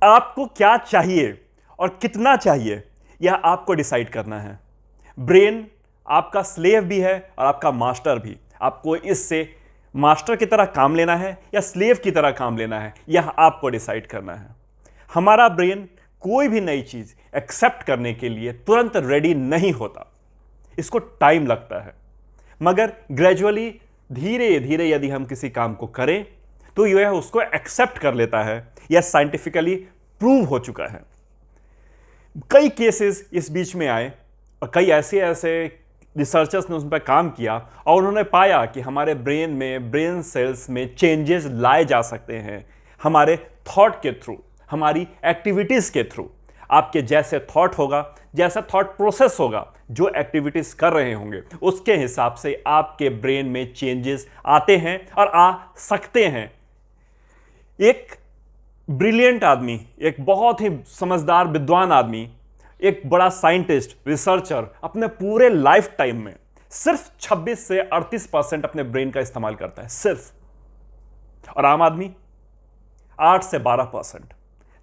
आपको क्या चाहिए और कितना चाहिए, यह आपको डिसाइड करना है। ब्रेन आपका स्लेव भी है और आपका मास्टर भी। आपको इससे मास्टर की तरह काम लेना है या स्लेव की तरह काम लेना है, यह आपको डिसाइड करना है। हमारा ब्रेन कोई भी नई चीज एक्सेप्ट करने के लिए तुरंत रेडी नहीं होता, इसको टाइम लगता है। मगर ग्रेजुअली, धीरे धीरे यदि हम किसी काम को करें तो यह उसको एक्सेप्ट कर लेता है। यह साइंटिफिकली प्रूव हो चुका है। कई केसेस इस बीच में आए और कई ऐसे ऐसे रिसर्चर्स ने उस पर काम किया और उन्होंने पाया कि हमारे ब्रेन में, ब्रेन सेल्स में चेंजेस लाए जा सकते हैं हमारे थॉट के थ्रू, हमारी एक्टिविटीज के थ्रू। आपके जैसे थॉट होगा, जैसा थॉट प्रोसेस होगा, जो एक्टिविटीज कर रहे होंगे, उसके हिसाब से आपके ब्रेन में चेंजेस आते हैं और आ सकते हैं। एक ब्रिलियंट आदमी, एक बहुत ही समझदार विद्वान आदमी, एक बड़ा साइंटिस्ट, रिसर्चर अपने पूरे लाइफ टाइम में सिर्फ 26 से 38% अपने ब्रेन का इस्तेमाल करता है, सिर्फ। और आम आदमी 8 से 12%।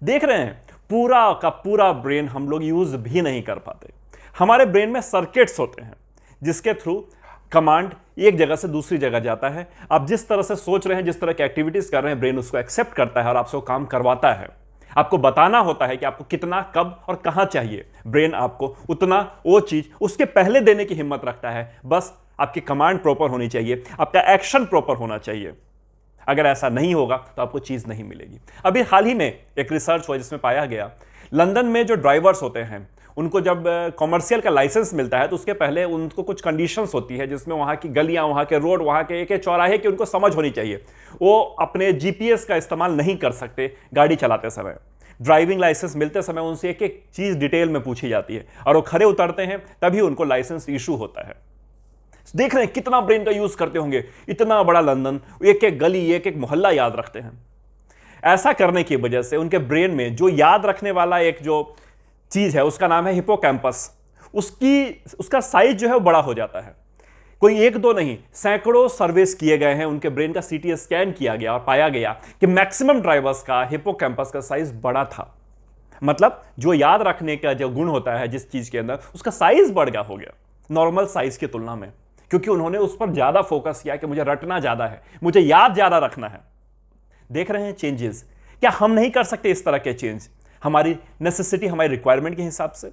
देख रहे हैं, पूरा का पूरा ब्रेन हम लोग यूज भी नहीं कर पाते। हमारे ब्रेन में सर्किट्स होते हैं जिसके थ्रू कमांड एक जगह से दूसरी जगह जाता है। आप जिस तरह से सोच रहे हैं, जिस तरह की एक्टिविटीज कर रहे हैं, ब्रेन उसको एक्सेप्ट करता है और आपसे वो काम करवाता है। आपको बताना होता है कि आपको कितना, कब और कहां चाहिए। ब्रेन आपको उतना, वो चीज उसके पहले देने की हिम्मत रखता है। बस आपकी कमांड प्रॉपर होनी चाहिए, आपका एक्शन प्रॉपर होना चाहिए। अगर ऐसा नहीं होगा तो आपको चीज नहीं मिलेगी। अभी हाल ही में एक रिसर्च हुआ जिसमें पाया गया, लंदन में जो ड्राइवर्स होते हैं उनको जब कॉमर्शियल का लाइसेंस मिलता है तो उसके पहले उनको कुछ कंडीशंस होती है जिसमें वहां की गलियां, वहां के रोड, वहां के एक चौराहे की उनको समझ होनी चाहिए। वो अपने जीपीएस का इस्तेमाल नहीं कर सकते गाड़ी चलाते समय। ड्राइविंग लाइसेंस मिलते समय उनसे एक एक चीज डिटेल में पूछी जाती है और वो खड़े उतरते हैं तभी उनको लाइसेंस इशू होता है। देख रहे हैं कितना ब्रेन का यूज करते होंगे। इतना बड़ा लंदन, एक एक गली, एक एक मोहल्ला याद रखते हैं। ऐसा करने की वजह से उनके ब्रेन में जो याद रखने वाला एक जो चीज है उसका नाम है हिपोकैम्पस, उसका साइज जो है वो बड़ा हो जाता है। कोई एक दो नहीं, सैकड़ों सर्वेस किए गए हैं, उनके ब्रेन का सीटी स्कैन किया गया और पाया गया कि मैक्सिमम ड्राइवर्स का हिपोकैम्पस का साइज बड़ा था। मतलब जो याद रखने का जो गुण होता है जिस चीज के अंदर, उसका साइज बढ़ गया, हो गया नॉर्मल साइज की तुलना में, क्योंकि उन्होंने उस पर ज्यादा फोकस किया कि मुझे रटना ज्यादा है, मुझे याद ज्यादा रखना है। देख रहे हैं चेंजेस। क्या हम नहीं कर सकते इस तरह के चेंज हमारी नेसेसिटी, हमारी रिक्वायरमेंट के हिसाब से?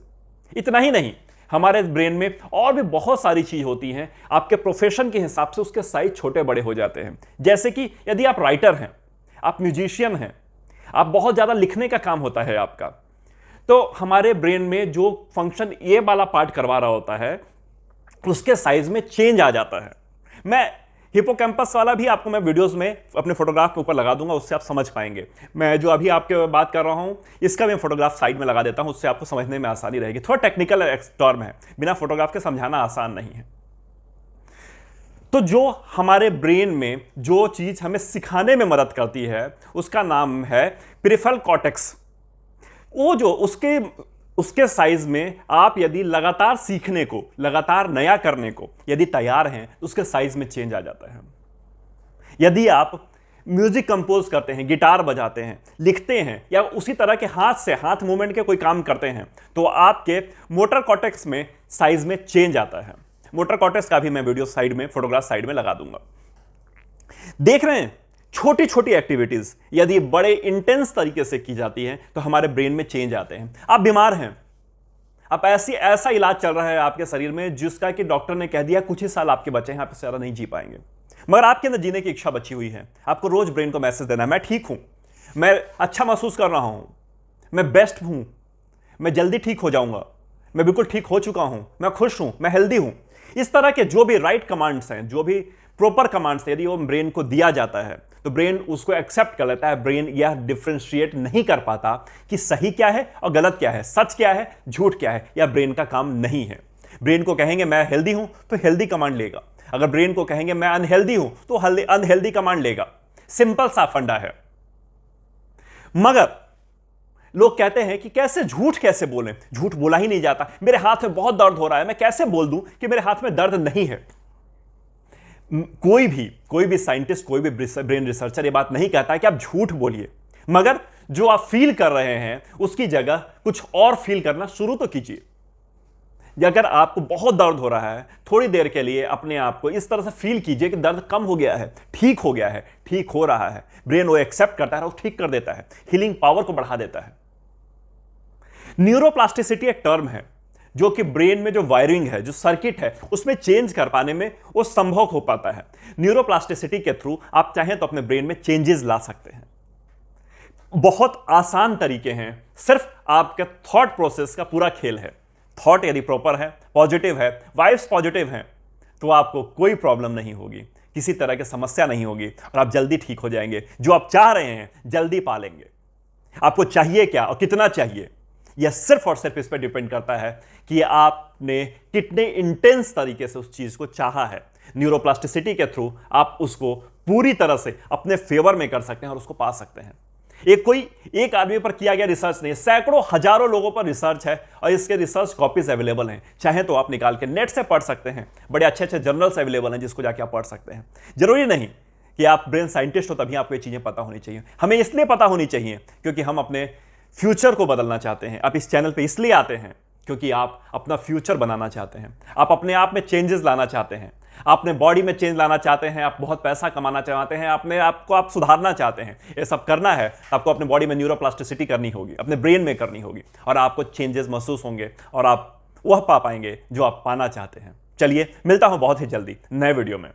इतना ही नहीं, हमारे ब्रेन में और भी बहुत सारी चीज होती हैं, आपके प्रोफेशन के हिसाब से उसके साइज छोटे बड़े हो जाते हैं। जैसे कि यदि आप राइटर हैं, आप म्यूजिशियन हैं, आप बहुत ज्यादा लिखने का काम होता है आपका, तो हमारे ब्रेन में जो फंक्शन ए वाला पार्ट करवा रहा होता है उसके साइज में चेंज आ जाता है। मैं हिपोकैम्पस वाला भी आपको मैं वीडियोस में अपने फोटोग्राफ के ऊपर लगा दूंगा, उससे आप समझ पाएंगे। मैं जो अभी आपके बात कर रहा हूं इसका मैं फोटोग्राफ साइड में लगा देता हूं, उससे आपको समझने में आसानी रहेगी। थोड़ा टेक्निकल टर्म है, बिना फोटोग्राफ के समझाना आसान नहीं है। तो जो हमारे ब्रेन में जो चीज हमें सिखाने में मदद करती है उसका नाम है पेरिफेरल कॉर्टेक्स। वो जो उसके साइज में आप यदि लगातार सीखने को, लगातार नया करने को यदि तैयार हैं तो उसके साइज में चेंज आ जाता है। यदि आप म्यूजिक कंपोज करते हैं, गिटार बजाते हैं, लिखते हैं या उसी तरह के हाथ से हाथ मूवमेंट के कोई काम करते हैं तो आपके मोटर कॉर्टेक्स में साइज में चेंज आता है। मोटर कॉर्टेक्स का भी मैं वीडियो साइड में, फोटोग्राफ साइड में लगा दूंगा। देख रहे हैं, छोटी छोटी एक्टिविटीज यदि बड़े इंटेंस तरीके से की जाती हैं तो हमारे ब्रेन में चेंज आते हैं। आप बीमार हैं, आप ऐसा इलाज चल रहा है आपके शरीर में जिसका कि डॉक्टर ने कह दिया कुछ ही साल आपके बचे हैं, आप इससे ज्यादा नहीं जी पाएंगे, मगर आपके अंदर जीने की इच्छा बची हुई है। आपको रोज ब्रेन को मैसेज देना है, मैं ठीक हूं, मैं अच्छा महसूस कर रहा हूं, मैं बेस्ट हूं, मैं जल्दी ठीक हो जाऊंगा, मैं बिल्कुल ठीक हो चुका हूं, मैं खुश हूं, मैं हेल्दी हूं। इस तरह के जो भी राइट कमांड्स हैं, जो भी प्रॉपर कमांड्स, यदि वो ब्रेन को दिया जाता है तो ब्रेन उसको एक्सेप्ट कर लेता है। ब्रेन यह डिफरेंशिएट नहीं कर पाता कि सही क्या है और गलत क्या है, सच क्या है, झूठ क्या है, यह ब्रेन का काम नहीं है। ब्रेन को कहेंगे मैं हेल्दी हूं तो हेल्दी कमांड लेगा, अगर ब्रेन को कहेंगे मैं अनहेल्दी हूं तो अनहेल्दी कमांड लेगा। सिंपल सा फंडा है। मगर लोग कहते हैं कि कैसे झूठ कैसे बोलें, झूठ बोला ही नहीं जाता, मेरे हाथ में बहुत दर्द हो रहा है, मैं कैसे बोल दूं कि मेरे हाथ में दर्द नहीं है। कोई भी साइंटिस्ट, कोई भी ब्रेन रिसर्चर ये बात नहीं कहता है कि आप झूठ बोलिए, मगर जो आप फील कर रहे हैं उसकी जगह कुछ और फील करना शुरू तो कीजिए। अगर आपको बहुत दर्द हो रहा है, थोड़ी देर के लिए अपने आप को इस तरह से फील कीजिए कि दर्द कम हो गया है, ठीक हो गया है, ठीक हो रहा है। ब्रेन वो एक्सेप्ट करता है और ठीक कर देता है, हीलिंग पावर को बढ़ा देता है। न्यूरोप्लास्टिसिटी एक टर्म है जो कि ब्रेन में जो वायरिंग है, जो सर्किट है, उसमें चेंज कर पाने में वो संभव हो पाता है। न्यूरोप्लास्टिसिटी के थ्रू आप चाहें तो अपने ब्रेन में चेंजेस ला सकते हैं। बहुत आसान तरीके हैं, सिर्फ आपके थॉट प्रोसेस का पूरा खेल है। थॉट यदि प्रॉपर है, पॉजिटिव है, वाइब्स पॉजिटिव हैं, तो आपको कोई प्रॉब्लम नहीं होगी, किसी तरह की समस्या नहीं होगी और आप जल्दी ठीक हो जाएंगे। जो आप चाह रहे हैं जल्दी पा लेंगे। आपको चाहिए क्या और कितना चाहिए, यह सिर्फ और सिर्फ इस पर डिपेंड करता है कि आपने कितने इंटेंस तरीके से उस चीज को चाहा है। न्यूरोप्लास्टिसिटी के थ्रू आप उसको पूरी तरह से अपने फेवर में कर सकते हैं और उसको पा सकते हैं। एक आदमी पर किया गया रिसर्च नहीं, सैकड़ों हजारों लोगों पर रिसर्च है और इसके रिसर्च कॉपीज अवेलेबल हैं। चाहे तो आप निकाल के नेट से पढ़ सकते हैं, बड़े अच्छे अच्छे जर्नल्स अवेलेबल हैं जिसको जाके आप पढ़ सकते हैं। जरूरी नहीं कि आप ब्रेन साइंटिस्ट हो तभी आपको ये चीजें पता होनी चाहिए। हमें इसलिए पता होनी चाहिए क्योंकि हम अपने फ्यूचर को बदलना चाहते हैं। आप इस चैनल पे इसलिए आते हैं क्योंकि आप अपना फ्यूचर बनाना चाहते हैं, आप अपने आप में चेंजेस लाना चाहते हैं, अपने बॉडी में चेंज लाना चाहते हैं, आप बहुत पैसा कमाना चाहते हैं, अपने आप को आप सुधारना चाहते हैं। ये सब करना है, आपको अपने बॉडी में न्यूरोप्लास्टिसिटी करनी होगी, अपने ब्रेन में करनी होगी और आपको चेंजेस महसूस होंगे और आप वह पा पाएंगे जो आप पाना चाहते हैं। चलिए, मिलता हूं बहुत ही जल्दी नए वीडियो में।